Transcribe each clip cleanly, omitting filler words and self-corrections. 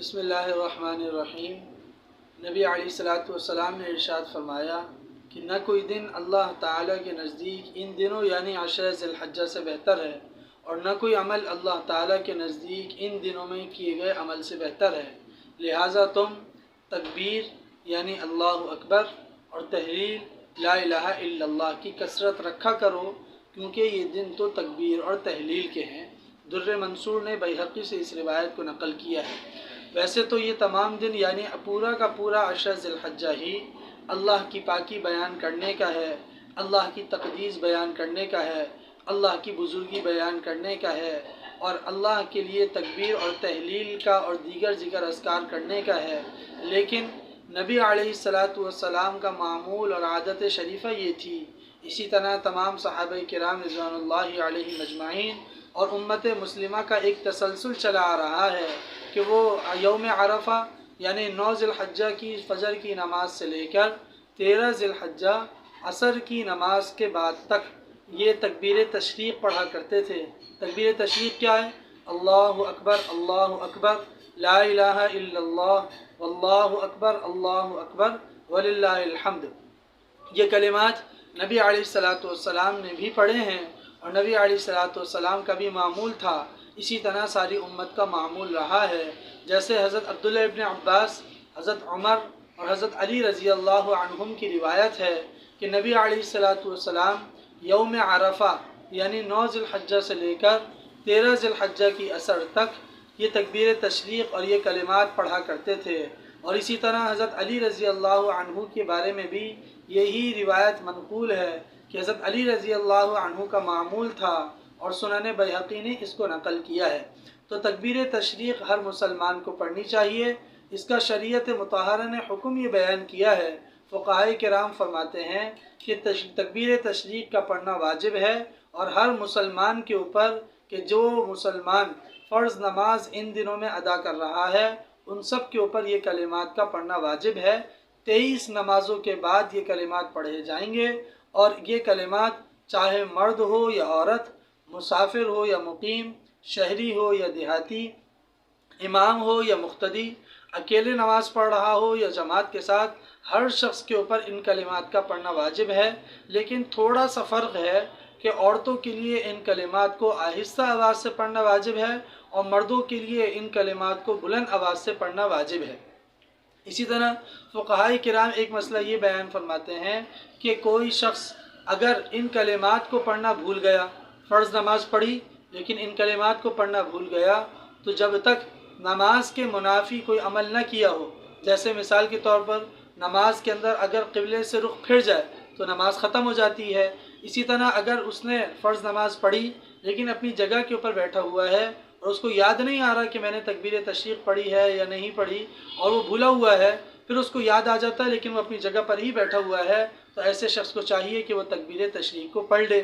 بسم اللہ الرحمن الرحیم۔ نبی علیہ الصلاۃ والسلام نے ارشاد فرمایا کہ نہ کوئی دن اللہ تعالیٰ کے نزدیک ان دنوں یعنی عشرہ ذی الحجہ سے بہتر ہے، اور نہ کوئی عمل اللہ تعالیٰ کے نزدیک ان دنوں میں کیے گئے عمل سے بہتر ہے۔ لہٰذا تم تکبیر یعنی اللہ اکبر اور تحلیل لا الہ الا اللہ کی کثرت رکھا کرو، کیونکہ یہ دن تو تکبیر اور تحلیل کے ہیں۔ در منصور نے بیہقی سے اس روایت کو نقل کیا ہے۔ ویسے تو یہ تمام دن یعنی پورا کا پورا عشرہ ذی الحجہ ہی اللہ کی پاکی بیان کرنے کا ہے، اللہ کی تقدیس بیان کرنے کا ہے، اللہ کی بزرگی بیان کرنے کا ہے، اور اللہ کے لیے تکبیر اور تحلیل کا اور دیگر ذکر اذکار کرنے کا ہے۔ لیکن نبی علیہ الصلاۃ والسلام کا معمول اور عادت شریفہ یہ تھی۔ اسی طرح تمام صحابہ کرام رضوان اللہ علیہم اجمعین اور امت مسلمہ کا ایک تسلسل چلا آ رہا ہے کہ وہ یوم عرفہ یعنی 9 ذی الحجہ کی فجر کی نماز سے لے کر 13 ذی الحجہ عصر کی نماز کے بعد تک یہ تکبیر تشریق پڑھا کرتے تھے۔ تکبیر تشریق کیا ہے؟ اللہ اکبر لا الہ الا اللہ واللہ اکبر وللہ الحمد۔ یہ کلمات نبی علیہ الصلاۃ والسلام نے بھی پڑھے ہیں اور نبی علیہ الصلاۃ والسلام کا بھی معمول تھا۔ اسی طرح ساری امت کا معمول رہا ہے۔ جیسے حضرت عبداللہ ابن عباس، حضرت عمر اور حضرت علی رضی اللہ عنہم کی روایت ہے کہ نبی علیہ الصلاۃ والسلام یوم عرفہ یعنی 9 ذی الحجہ سے لے کر 13 ذی الحجہ کی عصر تک یہ تکبیر تشریق اور یہ کلمات پڑھا کرتے تھے۔ اور اسی طرح حضرت علی رضی اللہ عنہ کے بارے میں بھی یہی روایت منقول ہے کہ حضرت علی رضی اللہ عنہ کا معمول تھا، اور سنن بیہقی نے اس کو نقل کیا ہے۔ تو تکبیر تشریق ہر مسلمان کو پڑھنی چاہیے۔ اس کا شریعت مطہرہ نے حکم یہ بیان کیا ہے۔ فقہائے کرام فرماتے ہیں کہ تکبیر تشریق کا پڑھنا واجب ہے، اور ہر مسلمان کے اوپر کہ جو مسلمان فرض نماز ان دنوں میں ادا کر رہا ہے ان سب کے اوپر یہ کلمات کا پڑھنا واجب ہے۔ 23 نمازوں کے بعد یہ کلمات پڑھے جائیں گے، اور یہ کلمات چاہے مرد ہو یا عورت، مسافر ہو یا مقیم، شہری ہو یا دیہاتی، امام ہو یا مقتدی، اکیلے نماز پڑھ رہا ہو یا جماعت کے ساتھ، ہر شخص کے اوپر ان کلمات کا پڑھنا واجب ہے۔ لیکن تھوڑا سا فرق ہے کہ عورتوں کے لیے ان کلمات کو آہستہ آواز سے پڑھنا واجب ہے، اور مردوں کے لیے ان کلمات کو بلند آواز سے پڑھنا واجب ہے۔ اسی طرح فقہائے کرام ایک مسئلہ یہ بیان فرماتے ہیں کہ کوئی شخص اگر ان کلمات کو پڑھنا بھول گیا، فرض نماز پڑھی لیکن ان کلمات کو پڑھنا بھول گیا، تو جب تک نماز کے منافی کوئی عمل نہ کیا ہو، جیسے مثال کے طور پر نماز کے اندر اگر قبلے سے رخ پھر جائے تو نماز ختم ہو جاتی ہے۔ اسی طرح اگر اس نے فرض نماز پڑھی لیکن اپنی جگہ کے اوپر بیٹھا ہوا ہے اور اس کو یاد نہیں آ رہا کہ میں نے تکبیر تشریق پڑھی ہے یا نہیں پڑھی، اور وہ بھولا ہوا ہے، پھر اس کو یاد آ جاتا ہے لیکن وہ اپنی جگہ پر ہی بیٹھا ہوا ہے، تو ایسے شخص کو چاہیے کہ وہ تکبیر تشریق کو پڑھ لے۔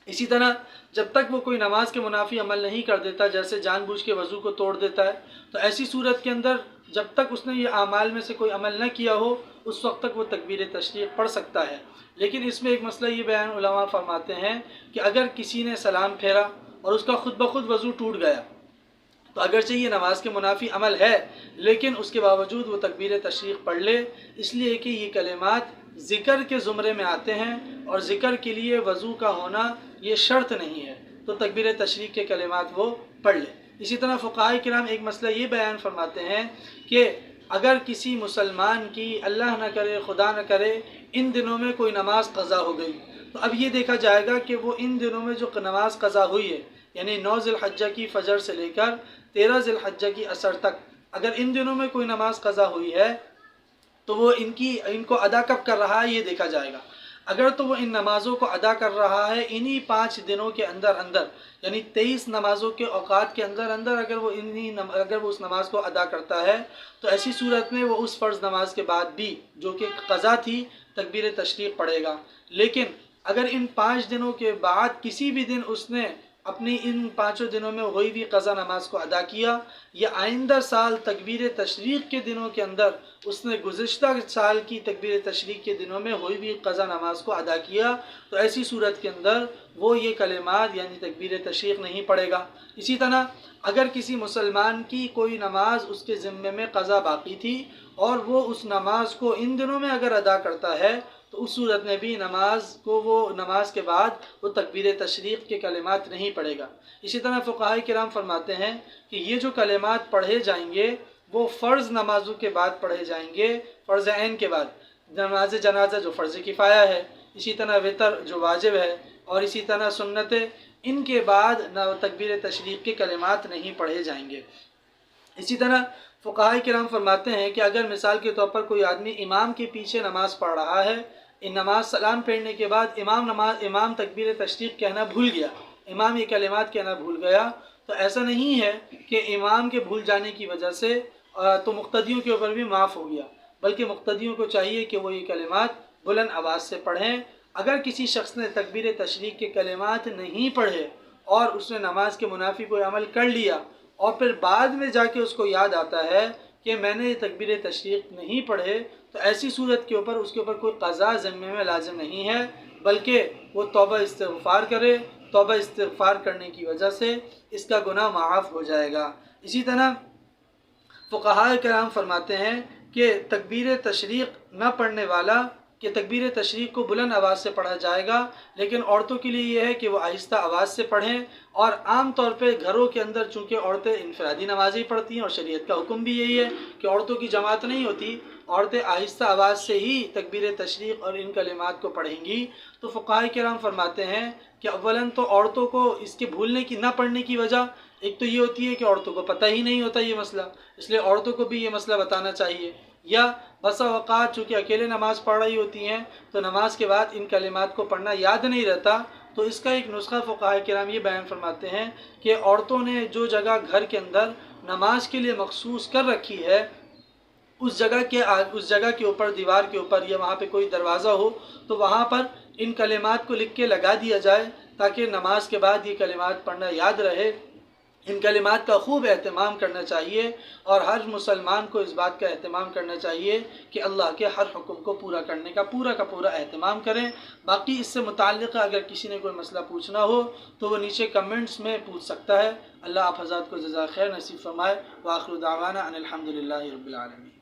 اسی طرح جب تک وہ کوئی نماز کے منافی عمل نہیں کر دیتا، جیسے جان بوجھ کے وضو کو توڑ دیتا ہے، تو ایسی صورت کے اندر جب تک اس نے یہ اعمال میں سے کوئی عمل نہ کیا ہو اس وقت تک وہ تکبیر تشریق پڑھ سکتا ہے۔ لیکن اس میں ایک مسئلہ یہ بیان علماء فرماتے ہیں کہ اگر کسی نے سلام پھیرا اور اس کا خود بخود وضو ٹوٹ گیا، تو اگرچہ یہ نماز کے منافی عمل ہے لیکن اس کے باوجود وہ تکبیر تشریق پڑھ لے، اس لیے کہ یہ کلمات ذکر کے زمرے میں آتے ہیں، اور ذکر کے لیے وضو کا ہونا یہ شرط نہیں ہے، تو تکبیر تشریق کے کلمات وہ پڑھ لے۔ اسی طرح فقہائے کرام ایک مسئلہ یہ بیان فرماتے ہیں کہ اگر کسی مسلمان کی اللہ نہ کرے خدا نہ کرے ان دنوں میں کوئی نماز قضا ہو گئی، تو اب یہ دیکھا جائے گا کہ وہ ان دنوں میں جو نماز قضا ہوئی ہے یعنی 9 ذی الحجہ کی فجر سے لے کر 13 ذی الحجہ کی عصر تک، اگر ان دنوں میں کوئی نماز قضا ہوئی ہے تو وہ ان کو ادا کب کر رہا ہے یہ دیکھا جائے گا۔ اگر تو وہ ان نمازوں کو ادا کر رہا ہے انہی 5 دنوں کے اندر یعنی 23 نمازوں کے اوقات کے اندر اگر وہ اس نماز کو ادا کرتا ہے، تو ایسی صورت میں وہ اس فرض نماز کے بعد بھی جو کہ قضا تھی تکبیر تشریق پڑھے گا۔ لیکن اگر ان 5 دنوں کے بعد کسی بھی دن اس نے اپنی ان 5 دنوں میں ہوئی ہوئی قضا نماز کو ادا کیا، یا آئندہ سال تکبیر تشریق کے دنوں کے اندر اس نے گزشتہ سال کی تکبیر تشریق کے دنوں میں ہوئی ہوئی قضا نماز کو ادا کیا، تو ایسی صورت کے اندر وہ یہ کلمات یعنی تکبیر تشریق نہیں پڑھے گا۔ اسی طرح اگر کسی مسلمان کی کوئی نماز اس کے ذمے میں قضا باقی تھی اور وہ اس نماز کو ان دنوں میں اگر ادا کرتا ہے، تو اس صورت میں بھی نماز کے بعد وہ تکبیر تشریق کے کلمات نہیں پڑھے گا۔ اسی طرح فقہاء کرام فرماتے ہیں کہ یہ جو کلمات پڑھے جائیں گے وہ فرض نمازوں کے بعد پڑھے جائیں گے، فرض عین کے بعد، نماز جنازہ جو فرض کفایہ ہے، اسی طرح وتر جو واجب ہے، اور اسی طرح سنتیں، ان کے بعد تکبیر تشریق کے کلمات نہیں پڑھے جائیں گے۔ اسی طرح فقہاء کرام فرماتے ہیں کہ اگر مثال کے طور پر کوئی آدمی امام کے پیچھے نماز پڑھ رہا ہے، ان نماز سلام پھیرنے کے بعد امام تکبیر تشریق کہنا بھول گیا، امام یہ کلمات کہنا بھول گیا، تو ایسا نہیں ہے کہ امام کے بھول جانے کی وجہ سے تو مقتدیوں کے اوپر بھی معاف ہو گیا، بلکہ مقتدیوں کو چاہیے کہ وہ یہ کلمات بلند آواز سے پڑھیں۔ اگر کسی شخص نے تکبیر تشریق کے کلمات نہیں پڑھے اور اس نے نماز کے منافی کوئی عمل کر لیا اور پھر بعد میں جا کے اس کو یاد آتا ہے کہ میں نے یہ تکبیر تشریق نہیں پڑھے، تو ایسی صورت کے اوپر اس کے اوپر کوئی قضا ذمے میں لازم نہیں ہے، بلکہ وہ توبہ استغفار کرے، توبہ استغفار کرنے کی وجہ سے اس کا گناہ معاف ہو جائے گا۔ اسی طرح فقہاء کرام فرماتے ہیں کہ تکبیر تشریق نہ پڑھنے والا، کہ تکبیر تشریق کو بلند آواز سے پڑھا جائے گا، لیکن عورتوں کے لیے یہ ہے کہ وہ آہستہ آواز سے پڑھیں، اور عام طور پہ گھروں کے اندر چونکہ عورتیں انفرادی نمازیں پڑھتی ہیں اور شریعت کا حکم بھی یہی ہے کہ عورتوں کی جماعت نہیں ہوتی، عورتیں آہستہ آواز سے ہی تکبیر تشریق اور ان کلمات کو پڑھیں گی، تو فقہاء کرام فرماتے ہیں کہ اولاً تو عورتوں کو اس کے بھولنے کی نہ پڑھنے کی وجہ ایک تو یہ ہوتی ہے کہ عورتوں کو پتہ ہی نہیں ہوتا یہ مسئلہ، اس لیے عورتوں کو بھی یہ مسئلہ بتانا چاہیے، یا بسا اوقات چونکہ اکیلے نماز پڑھ رہی ہوتی ہیں تو نماز کے بعد ان کلمات کو پڑھنا یاد نہیں رہتا، تو اس کا ایک نسخہ فقہاء کرام یہ بیان فرماتے ہیں کہ عورتوں نے جو جگہ گھر کے اندر نماز کے لیے مخصوص کر رکھی ہے، اس جگہ کے اوپر، دیوار کے اوپر یا وہاں پہ کوئی دروازہ ہو، تو وہاں پر ان کلمات کو لکھ کے لگا دیا جائے تاکہ نماز کے بعد یہ کلمات پڑھنا یاد رہے۔ ان کلمات کا خوب اہتمام کرنا چاہیے، اور ہر مسلمان کو اس بات کا اہتمام کرنا چاہیے کہ اللہ کے ہر حکم کو پورا کرنے کا پورا اہتمام کریں۔ باقی اس سے متعلق اگر کسی نے کوئی مسئلہ پوچھنا ہو تو وہ نیچے کمنٹس میں پوچھ سکتا ہے۔ اللہ آپ حضرات کو جزائے خیر نصیب فرمائے۔ وآخر دعوانا ان الحمدللہ رب العالمین۔